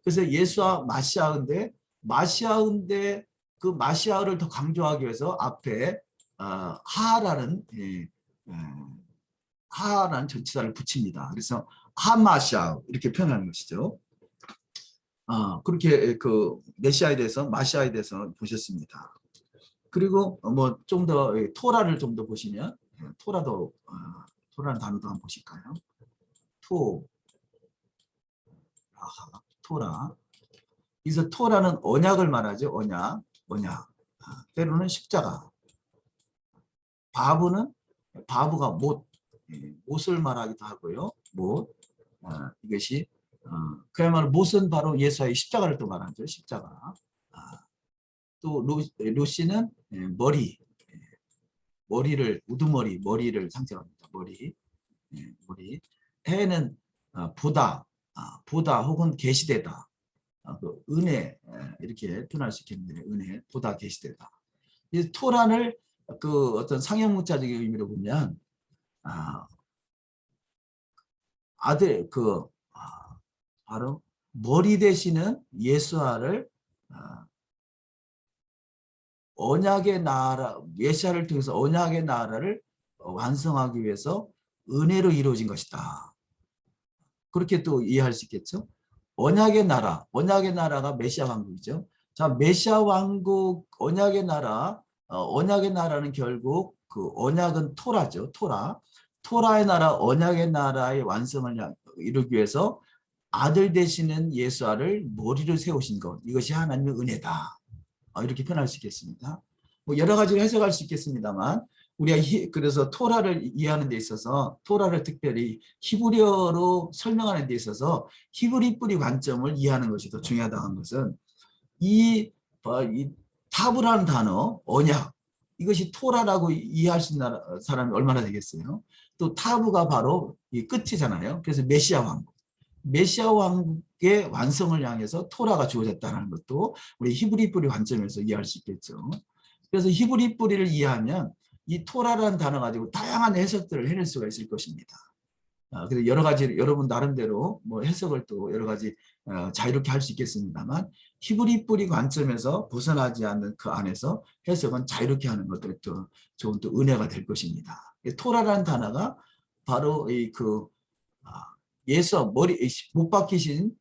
그래서 예수와 마시아흐인데 그 마시아흐를 더 강조하기 위해서 앞에 하라는 전치사를 붙입니다. 그래서 하마시아흐 이렇게 표현하는 것이죠. 그렇게 그 메시아에 대해서 마시아에 대해서 보셨습니다. 그리고 뭐 좀 더 토라를 좀 더 보시면 토라는 단어도 한번 보실까요? 토라. 그래서 토라는 언약을 말하죠. 언약. 때로는 십자가. 바브가 못을 말하기도 하고요. 못. 이것이 그야말로 못은 바로 예수의 십자가를 또 말하죠. 십자가. 또 로시는 머리, 머리를 우두머리, 머리를 상징합니다. 머리, 머리. 해는 보다, 보다 혹은 계시되다. 그 은혜 이렇게 표현할 수 있겠네요. 은혜, 보다 계시되다. 이 토란을 그 어떤 상형문자적인 의미로 보면 아들 바로 머리 되시는 예수아를 언약의 나라 메시아를 통해서 언약의 나라를 완성하기 위해서 은혜로 이루어진 것이다. 그렇게 또 이해할 수 있겠죠. 언약의 나라가 메시아 왕국이죠. 자, 메시아 왕국 언약의 나라, 언약의 나라는 결국 그 언약은 토라죠. 토라의 나라, 언약의 나라의 완성을 이루기 위해서 아들 되시는 예수아를 머리로 세우신 것, 이것이 하나님의 은혜다. 이렇게 표현할 수 있겠습니다. 뭐 여러 가지로 해석할 수 있겠습니다만 우리가 그래서 토라를 이해하는 데 있어서 토라를 특별히 히브리어로 설명하는 데 있어서 히브리 뿌리 관점을 이해하는 것이 더 중요하다는 것은 이 타브라는 단어, 언약, 이것이 토라라고 이해할 수 있는 사람이 얼마나 되겠어요? 또 타브가 바로 이 끝이잖아요. 그래서 메시아 왕국. 메시아 왕국의 완성을 향해서 토라가 주어졌다는 것도 우리 히브리 뿌리 관점에서 이해할 수 있겠죠. 그래서 히브리 뿌리를 이해하면 이 토라라는 단어 가지고 다양한 해석들을 해낼 수가 있을 것입니다. 그래서 여러 가지 여러분 나름대로 뭐 해석을 또 여러 가지 자유롭게 할 수 있겠습니다만 히브리 뿌리 관점에서 벗어나지 않는 그 안에서 해석은 자유롭게 하는 것들이 또 좋은 또 은혜가 될 것입니다. 토라라는 단어가 바로 이그 예수 머리 못 박히신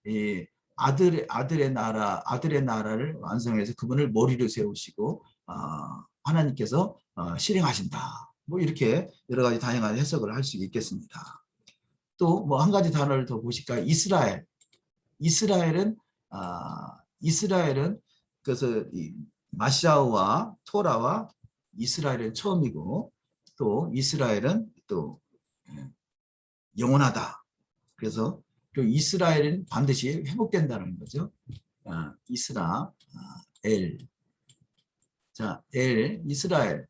아들의 나라를 완성해서 그분을 머리로 세우시고 하나님께서 실행하신다. 뭐 이렇게 여러 가지 다양한 해석을 할 수 있겠습니다. 또 뭐 한 가지 단어를 더 보실까요? 이스라엘은 그래서 마샤오와 토라와 이스라엘은 처음이고 또 이스라엘은 또 영원하다. 그래서 이스라엘은 반드시 회복된다는 거죠. 이스라엘. 자, 이스라엘.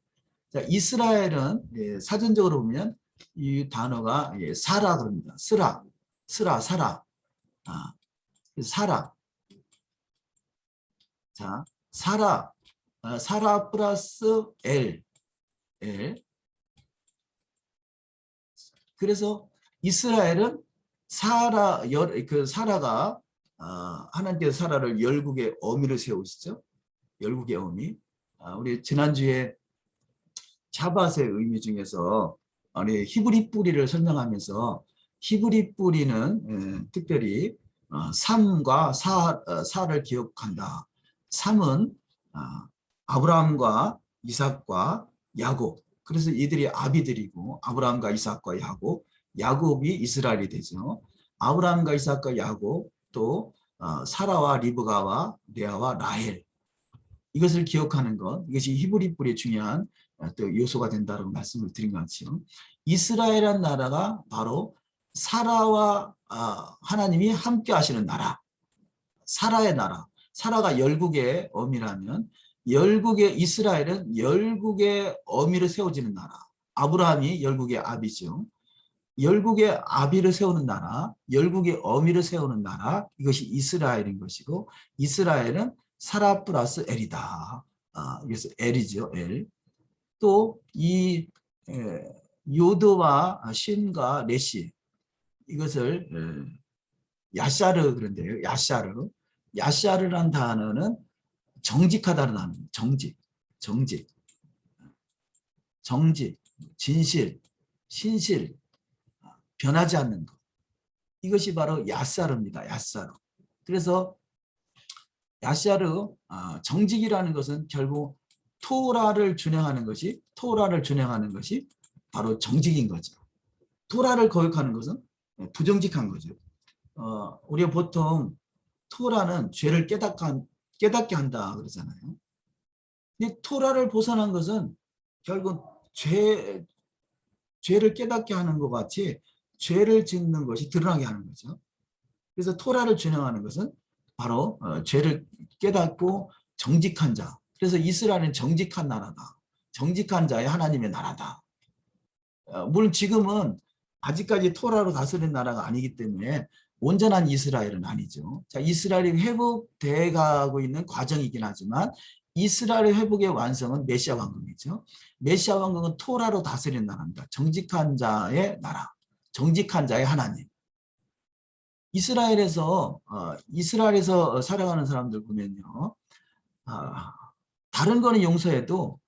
자, 이스라엘은 사전적으로 보면 이 단어가 사라 그럽니다. 사라. 사라. 자, 사라 플러스 엘. 그래서 이스라엘은 사라가 하나님께서 사라를 열국의 어미로 세우시죠. 열국의 어미. 우리 지난주에 샤밧의 의미 중에서 우리 히브리 뿌리를 설명하면서 히브리 뿌리는 특별히 삼과 사를 기억한다. 삼은 아브라함과 이삭과 야곱. 그래서 이들이 아비들이고 아브라함과 이삭과 야곱이 이스라엘이 되죠. 아브라함과 이삭과 야곱 또 사라와 리브가와 레아와 라헬 이것을 기억하는 것 이것이 히브리 뿌리의 중요한 또 요소가 된다고 말씀을 드린 것 같죠. 이스라엘이라는 나라가 바로 사라와 하나님이 함께 하시는 나라 사라의 나라 사라가 열국의 어미라면 이스라엘은 열국의 어미를 세워지는 나라 아브라함이 열국의 아비죠. 열국의 아비를 세우는 나라, 열국의 어미를 세우는 나라 이것이 이스라엘인 것이고 이스라엘은 사라 플러스 엘이다. 그래서 엘이죠. 엘. 또 이 요드와 신과 레시 이것을 야샤르 그런데요. 야샤르란 단어는 정직하다는 단어입니다. 정직, 진실, 신실 변하지 않는 것. 이것이 바로 야사르입니다. 야사르. 그래서 야사르 정직이라는 것은 결국 토라를 준행하는 것이 바로 정직인 거죠. 토라를 거역하는 것은 부정직한 거죠. 우리가 보통 토라는 죄를 깨닫게 한다 그러잖아요. 근데 토라를 벗어난 것은 결국 죄를 깨닫게 하는 것 같이 죄를 짓는 것이 드러나게 하는 거죠. 그래서 토라를 준행하는 것은 바로 죄를 깨닫고 정직한 자. 그래서 이스라엘은 정직한 나라다. 정직한 자의 하나님의 나라다. 물론 지금은 아직까지 토라로 다스린 나라가 아니기 때문에 온전한 이스라엘은 아니죠. 자, 이스라엘이 회복돼 가고 있는 과정이긴 하지만 이스라엘 회복의 완성은 메시아 왕국이죠. 메시아 왕국은 토라로 다스린 나라입니다. 정직한 자의 나라, 정직한 자의 하나님. 이스라엘에서 살아가는 사람들 보면요, 다른 거는 용서해도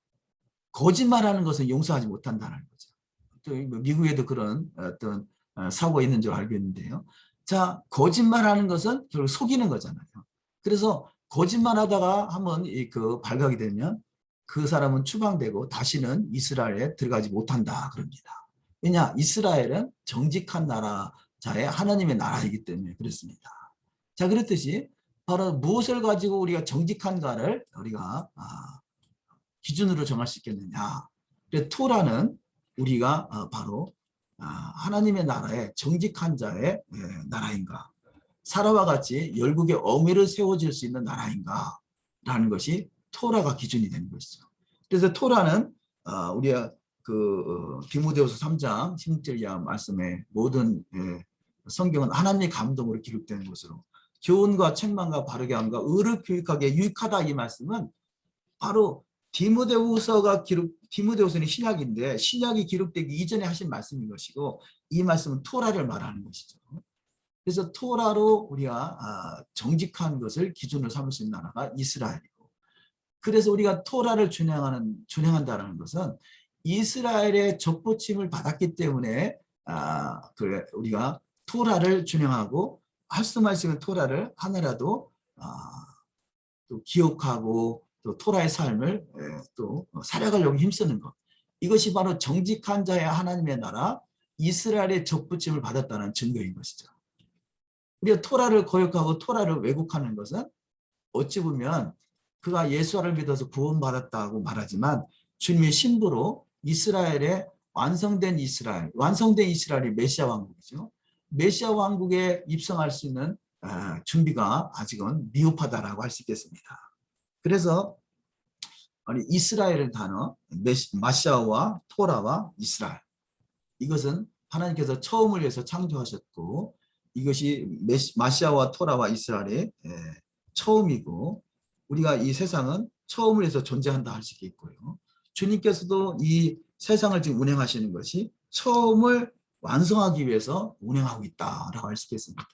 거짓말하는 것은 용서하지 못한다는 거죠. 또 미국에도 그런 어떤 사고가 있는 줄 알고 있는데요. 자, 거짓말하는 것은 결국 속이는 거잖아요. 그래서 거짓말하다가 한번 그 발각이 되면 그 사람은 추방되고 다시는 이스라엘에 들어가지 못한다 그럽니다. 왜냐? 이스라엘은 정직한 나라자의 하나님의 나라이기 때문에 그렇습니다. 자, 그렇듯이 바로 무엇을 가지고 우리가 정직한가를 우리가 기준으로 정할 수 있겠느냐. 토라는 우리가 바로 하나님의 나라의 정직한 자의 나라인가, 사라와 같이 열국의 어미를 세워질 수 있는 나라인가 라는 것이 토라가 기준이 되는 것이죠. 그래서 토라는 우리가 그 디모데후서 3장 16절 이하 말씀에 모든 성경은 하나님의 감동으로 기록되는 것으로 교훈과 책망과 바르게 함과 의를 교육하기에 유익하다 이 말씀은 바로 디모데후서는 신약인데 신약이 기록되기 이전에 하신 말씀인 것이고 이 말씀은 토라를 말하는 것이죠. 그래서 토라로 우리가 정직한 것을 기준으로 삼을 수 있는 나라가 이스라엘이고, 그래서 우리가 토라를 준행한다는 것은 이스라엘의 접붙임을 받았기 때문에 우리가 토라를 준행하고 할 수만 있으면 토라를 하나라도 또 기억하고 또 토라의 삶을 또 살아가려고 힘쓰는 것, 이것이 바로 정직한 자의 하나님의 나라 이스라엘의 접붙임을 받았다는 증거인 것이죠. 우리가 토라를 거역하고 토라를 왜곡하는 것은 어찌 보면 그가 예수를 믿어서 구원받았다고 말하지만 주님의 신부로 이스라엘의 완성된 이스라엘이 메시아 왕국이죠. 메시아 왕국에 입성할 수 있는 준비가 아직은 미흡하다라고 할 수 있겠습니다. 그래서 이스라엘의 단어 마시아와 토라와 이스라엘, 이것은 하나님께서 처음을 위해서 창조하셨고 이것이 마시아와 토라와 이스라엘의 처음이고 우리가 이 세상은 처음을 위해서 존재한다 할 수 있겠고요. 주님께서도 이 세상을 지금 운행하시는 것이 처음을 완성하기 위해서 운행하고 있다라고 할 수 있겠습니다.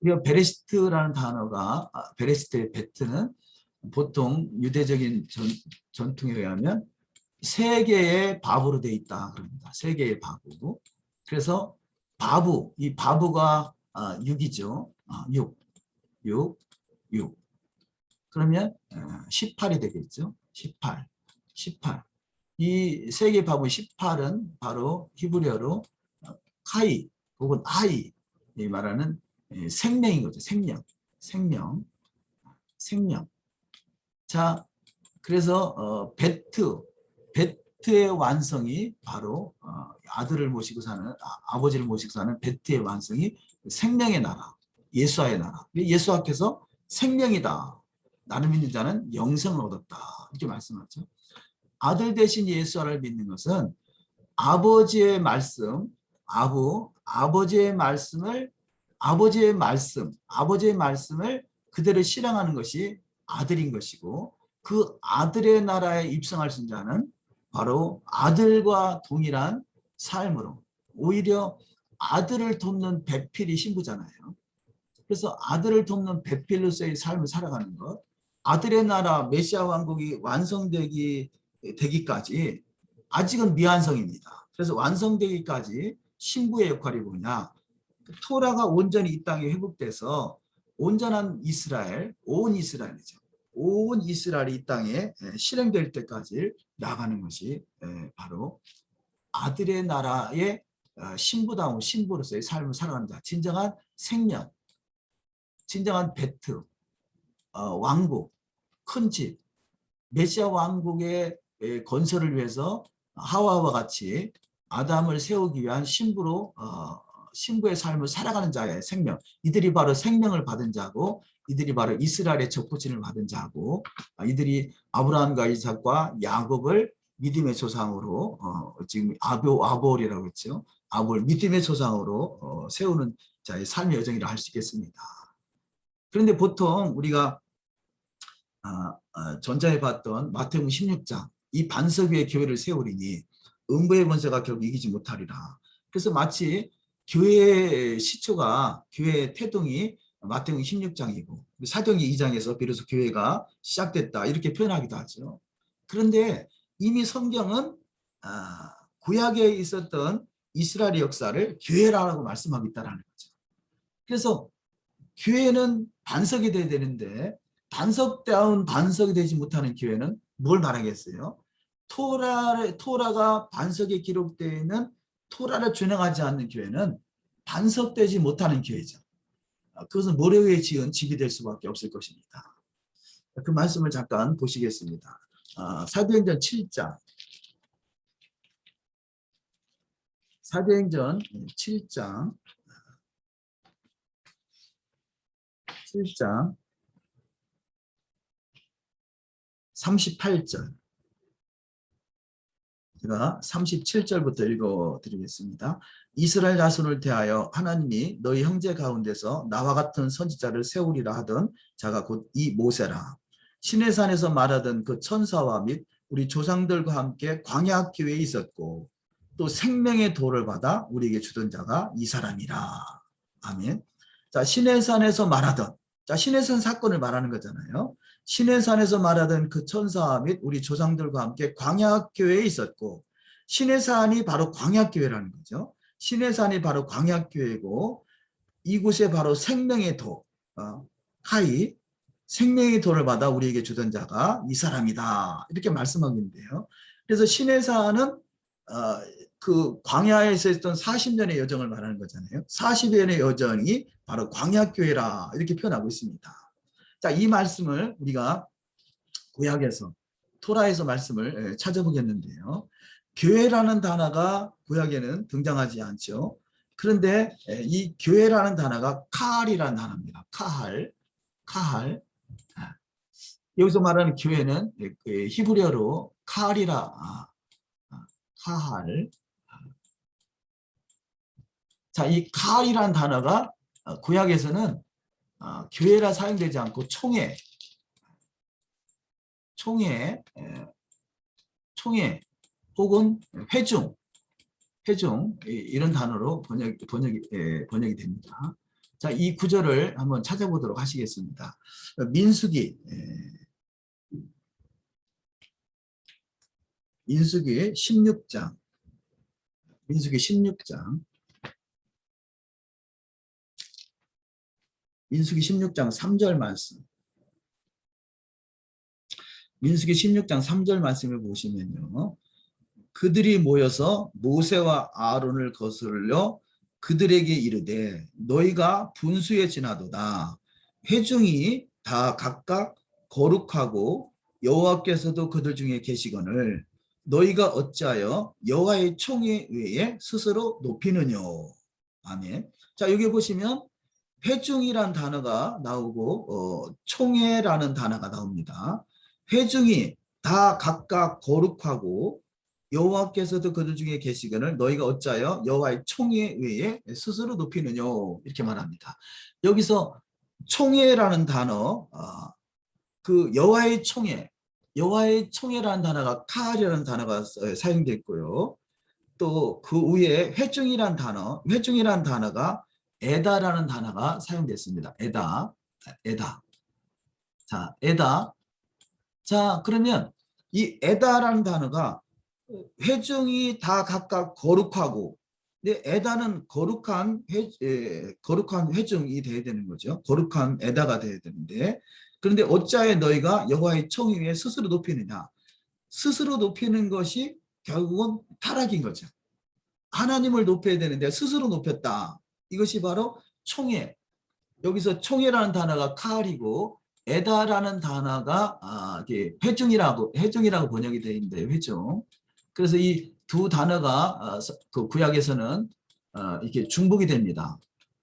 우리가 베레시트라는 단어가 베레시트의 베트는 보통 유대적인 전통에 의하면 세 개의 바브로 되어 있다 그럽니다. 세 개의 바브. 그래서 바브, 이 바브가 6이죠. 6. 그러면 18이 되겠죠. 18. 이 세 개의 바브 18은 바로 히브리어로 카이 혹은 아이 말하는 생명인 거죠. 생명. 자, 그래서 베트의 완성이 바로 아버지를 모시고 사는 베트의 완성이 생명의 나라, 예수와의 나라. 예수와께서 생명이다. 나를 믿는 자는 영생을 얻었다. 이렇게 말씀하죠. 아들 대신 예수와를 믿는 것은 아버지의 말씀을 그대로 실행하는 것이 아들인 것이고, 그 아들의 나라에 입성할 수 있는 자는 바로 아들과 동일한 삶으로, 오히려 아들을 돕는 배필이 신부잖아요. 그래서 아들을 돕는 배필로서의 삶을 살아가는 것, 아들의 나라 메시아 왕국이 되기까지 아직은 미완성입니다. 그래서 완성되기까지 신부의 역할이 뭐냐, 토라가 온전히 이 땅에 회복돼서 온전한 이스라엘, 온 이스라엘이죠. 온 이스라엘이 이 땅에 실행될 때까지 나가는 것이 바로 아들의 나라의 신부다운 신부로서의 삶을 살아가는 자, 진정한 생명, 진정한 베트, 왕국, 큰 집, 메시아 왕국의 건설을 위해서 하와와 같이 아담을 세우기 위한 신부로 신부의 삶을 살아가는 자의 생명, 이들이 바로 생명을 받은 자고, 이들이 바로 이스라엘의 적부진을 받은 자고, 이들이 아브라함과 이삭과 야곱을 믿음의 조상으로 지금 아볼이라고 했죠. 아볼, 믿음의 조상으로 세우는 자의 삶의 여정이라 할 수 있겠습니다. 그런데 보통 우리가 전자에 봤던 마태복음 16장, 이 반석 위에 교회를 세우리니 음부의 권세가 결국 이기지 못하리라. 그래서 마치 교회의 시초가, 교회의 태동이 마태복음 16장이고 사도행전 2장에서 비로소 교회가 시작됐다 이렇게 표현하기도 하죠. 그런데 이미 성경은 구약에 있었던 이스라엘의 역사를 교회라고 말씀하고 있다는 거죠. 그래서 교회는 반석이 돼야 되는데 반석다운 반석이 되지 못하는 교회는 뭘 말하겠어요? 토라가 반석에 기록되어 있는 토라를 준행하지 않는 교회는 반석되지 못하는 교회죠. 그것은 모래 위에 지은 집이 될 수밖에 없을 것입니다. 그 말씀을 잠깐 보시겠습니다. 사도행전 7장. 사도행전 7장 38절. 제가 37절부터 읽어드리겠습니다. 이스라엘 자손을 대하여 하나님이 너희 형제 가운데서 나와 같은 선지자를 세우리라 하던 자가 곧 이 모세라. 시내산에서 말하던 그 천사와 및 우리 조상들과 함께 광야 기회에 있었고 또 생명의 도를 받아 우리에게 주던 자가 이 사람이라. 아멘. 자, 시내산에서 말하던, 자, 시내산 사건을 말하는 거잖아요. 시내산에서 말하던 그 천사와 및 우리 조상들과 함께 광야교회에 있었고, 시내산이 바로 광야교회라는 거죠. 시내산이 바로 광야교회고, 이곳에 바로 생명의 도, 하이, 생명의 도를 받아 우리에게 주던 자가 이 사람이다. 이렇게 말씀하고 있는데요. 그래서 시내산은 그 광야에서 했던 40년의 여정을 말하는 거잖아요. 40년의 여정이 바로 광야교회라 이렇게 표현하고 있습니다. 자, 이 말씀을 우리가 구약에서, 토라에서 말씀을 찾아보겠는데요. 교회라는 단어가 구약에는 등장하지 않죠. 그런데 이 교회라는 단어가 카할이라는 단어입니다. 카할. 여기서 말하는 교회는 히브리어로 카할이라, 카할. 자, 이 카할이라는 단어가 구약에서는 교회라 사용되지 않고 총회 혹은 회중 이런 단어로 번역이 됩니다. 자, 이 구절을 한번 찾아보도록 하시겠습니다. 민수기 16장. 민수기 16장 3절 말씀. 민수기 16장 3절 말씀을 보시면요. 그들이 모여서 모세와 아론을 거슬러 그들에게 이르되 너희가 분수에 지나도다. 회중이 다 각각 거룩하고 여호와께서도 그들 중에 계시거늘 너희가 어찌하여 여호와의 총회 외에 스스로 높이느냐. 아멘. 자, 여기 보시면 회중이란 단어가 나오고 총회라는 단어가 나옵니다. 회중이 다 각각 거룩하고 여호와께서도 그들 중에 계시거늘 너희가 어찌하여 여호와의 총회 외에 스스로 높이느냐 이렇게 말합니다. 여기서 총회라는 단어, 그 여호와의 총회라는 단어가 카할이라는 단어가 사용됐고요. 또 그 위에 회중이라는 단어가 에다라는 단어가 사용됐습니다. 에다. 자, 에다. 자, 그러면 이 에다라는 단어가 회중이 다 각각 거룩하고, 근데 에다는 거룩한 회중이 돼야 되는 거죠. 거룩한 에다가 돼야 되는데, 그런데 어찌하여 너희가 여호와의 총회 위에 스스로 높이느냐. 스스로 높이는 것이 결국은 타락인 거죠. 하나님을 높여야 되는데 스스로 높였다. 이것이 바로 총회. 여기서 총회라는 단어가 카할이고 에다라는 단어가 회중이라고 번역이 되어 있는데 회중. 그래서 이 두 단어가 그 구약에서는 이렇게 중복이 됩니다.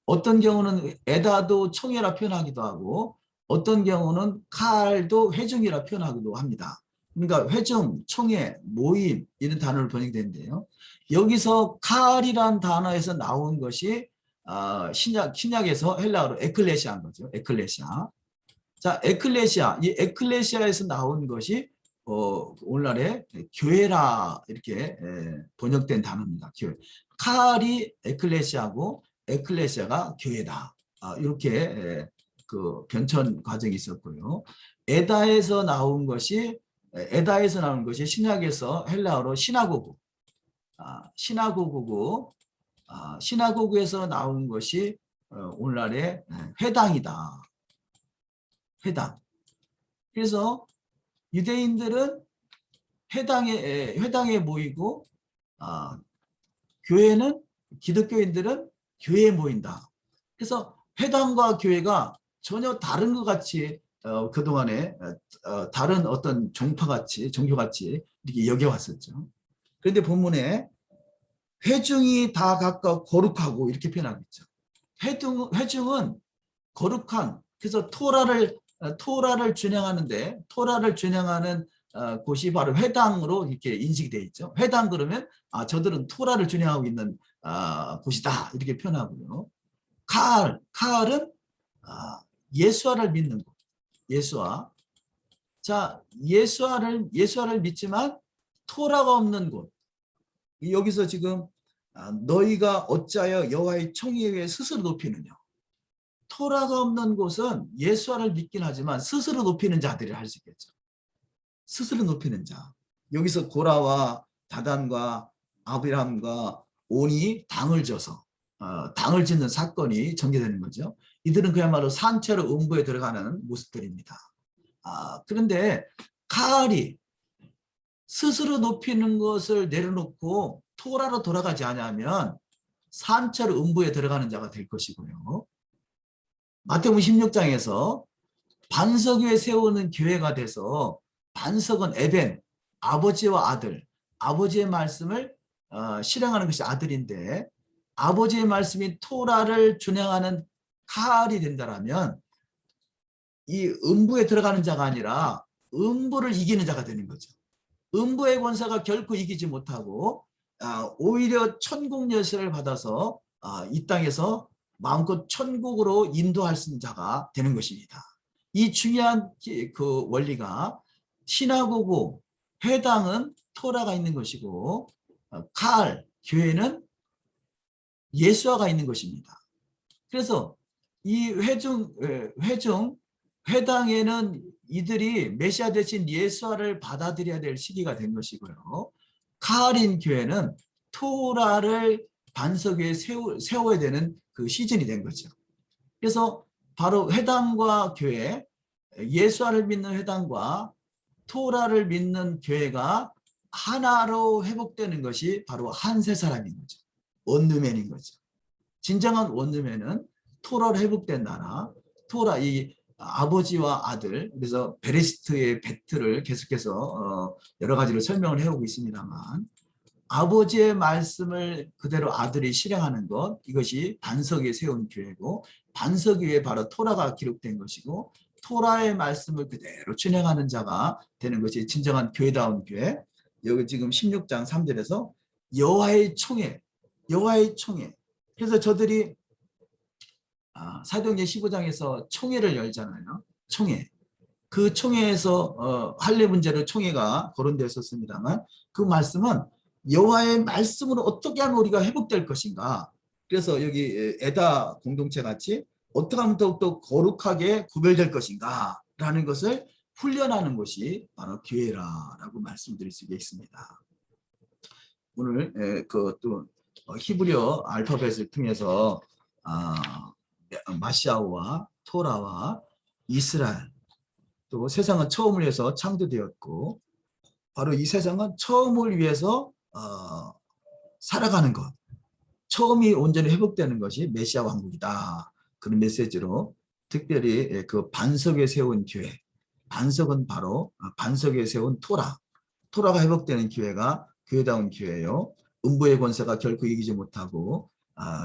어떤 경우는 에다도 총이라 표현하기도 하고 어떤 경우는 칼도 회중이라 표현하기도 합니다. 그러니까 회중, 총회, 모임 이런 단어로 번역되는데요. 여기서 칼이란 단어에서 나온 것이 신약에서 헬라어로 에클레시아인 거죠. 에클레시아. 자, 에클레시아. 이 에클레시아에서 나온 것이 오늘날의 교회라 이렇게 번역된 단어입니다. 교회. 칼이 에클레시아고 에클레시아가 교회다. 이렇게 그 변천 과정이 있었고요. 에다에서 나온 것이 신약에서 헬라어로 시나고구. 시나고구고 시나고구에서 나온 것이 오늘날의 회당이다. 회당. 그래서 유대인들은 회당에 모이고 교회는 기독교인들은 교회에 모인다. 그래서 회당과 교회가 전혀 다른 것 같이 그동안에 다른 어떤 종교같이 이렇게 여겨왔었죠. 그런데 본문에 회중이 다 각각 거룩하고 이렇게 표현하고 있죠. 회중은 거룩한, 그래서 토라를 준행하는데 토라를 준행하는 곳이 바로 회당으로 이렇게 인식이 되어 있죠. 회당 그러면 저들은 토라를 준행하고 있는 곳이다 이렇게 표현하고요. 칼은 예수아를 믿는 곳. 예수아. 자, 예수아를 믿지만 토라가 없는 곳. 여기서 지금 너희가 어찌하여 여호와의 총회에 스스로 높이느냐. 토라가 없는 곳은 예수아를 믿긴 하지만 스스로 높이는 자들이 할 수 있겠죠. 스스로 높이는 자. 여기서 고라와 다단과 아비람과 온이 당을 져서 당을 짓는 사건이 전개되는 거죠. 이들은 그야말로 산채로 음부에 들어가는 모습들입니다. 그런데 칼이 스스로 높이는 것을 내려놓고 토라로 돌아가지 않으면 산채로 음부에 들어가는 자가 될 것이고요. 마태복음 16장에서 반석 위에 세우는 교회가 돼서 반석은 에벤, 아버지와 아들, 아버지의 말씀을 실행하는 것이 아들인데 아버지의 말씀이 토라를 준행하는 칼이 된다면 이 음부에 들어가는 자가 아니라 음부를 이기는 자가 되는 거죠. 음부의 권세가 결코 이기지 못하고 오히려 천국 열쇠를 받아서 이 땅에서 마음껏 천국으로 인도할 수 있는 자가 되는 것입니다. 이 중요한 그 원리가 신하고고 회당은 토라가 있는 것이고 교회는 예수아가 있는 것입니다. 그래서 이 회당에는 이들이 메시아 대신 예수아를 받아들여야 될 시기가 된 것이고요. 칼인 교회는 토라를 반석 위에 세워야 되는 그 시즌이 된 거죠. 그래서 바로 회당과 교회, 예수아를 믿는 회당과 토라를 믿는 교회가 하나로 회복되는 것이 바로 한 세 사람인 거죠. 원루맨인 거죠. 진정한 원루맨은 토라로 회복된 나라, 토라, 이 아버지와 아들, 그래서 베레시트의 배틀을 계속해서 여러 가지로 설명을 해오고 있습니다만 아버지의 말씀을 그대로 아들이 실행하는 것, 이것이 반석 위에 세운 교회고 반석 위에 바로 토라가 기록된 것이고 토라의 말씀을 그대로 준행하는 자가 되는 것이 진정한 교회다운 교회. 여기 지금 16장 3절에서 여호와의 총회. 그래서 저들이 사도행전 15장에서 총회를 열잖아요. 총회. 그 총회에서 할례 문제로 총회가 거론되었습니다만 그 말씀은 여호와의 말씀으로 어떻게 하면 우리가 회복될 것인가. 그래서 여기 에다 공동체 같이 어떻게 하면 더욱더 거룩하게 구별될 것인가 라는 것을 훈련하는 것이 바로 교회라고 말씀드릴 수 있겠습니다. 오늘 또 히브리어 알파벳을 통해서 마시아와 토라와 이스라엘, 또 세상은 처음을 위해서 창조되었고 바로 이 세상은 처음을 위해서 살아가는 것, 처음이 온전히 회복되는 것이 메시아 왕국이다. 그런 메시지로 특별히 그 반석 위에 세운 교회, 반석은 바로 반석 위에 세운 토라가 회복되는 교회가 교회다운 교회요. 음부의 권세가 결코 이기지 못하고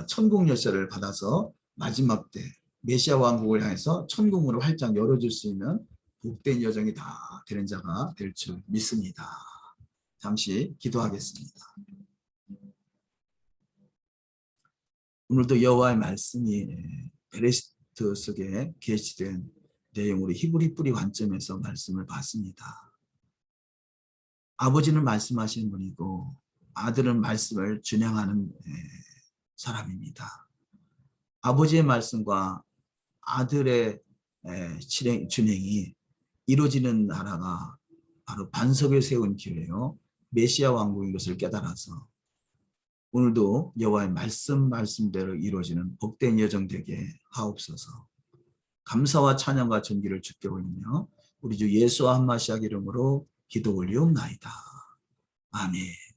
천국 열쇠를 받아서 마지막 때 메시아 왕국을 향해서 천국문을 활짝 열어줄 수 있는 복된 여정이 다 되는 자가 될 줄 믿습니다. 잠시 기도하겠습니다. 오늘도 여호와의 말씀이 베레시트 속에 게시된 내용으로 히브리 뿌리 관점에서 말씀을 봤습니다. 아버지는 말씀하시는 분이고 아들은 말씀을 준행하는 사람입니다. 아버지의 말씀과 아들의 준행이 이루어지는 나라가 바로 반석을 세운 교회요 메시아 왕국인 것을 깨달아서 오늘도 여호와의 말씀대로 이루어지는 복된 여정 되게 하옵소서. 감사와 찬양과 존귀를 주께 올리며 우리 주 예수와 한 마시아 이름으로 기도 올리옵나이다. 아멘.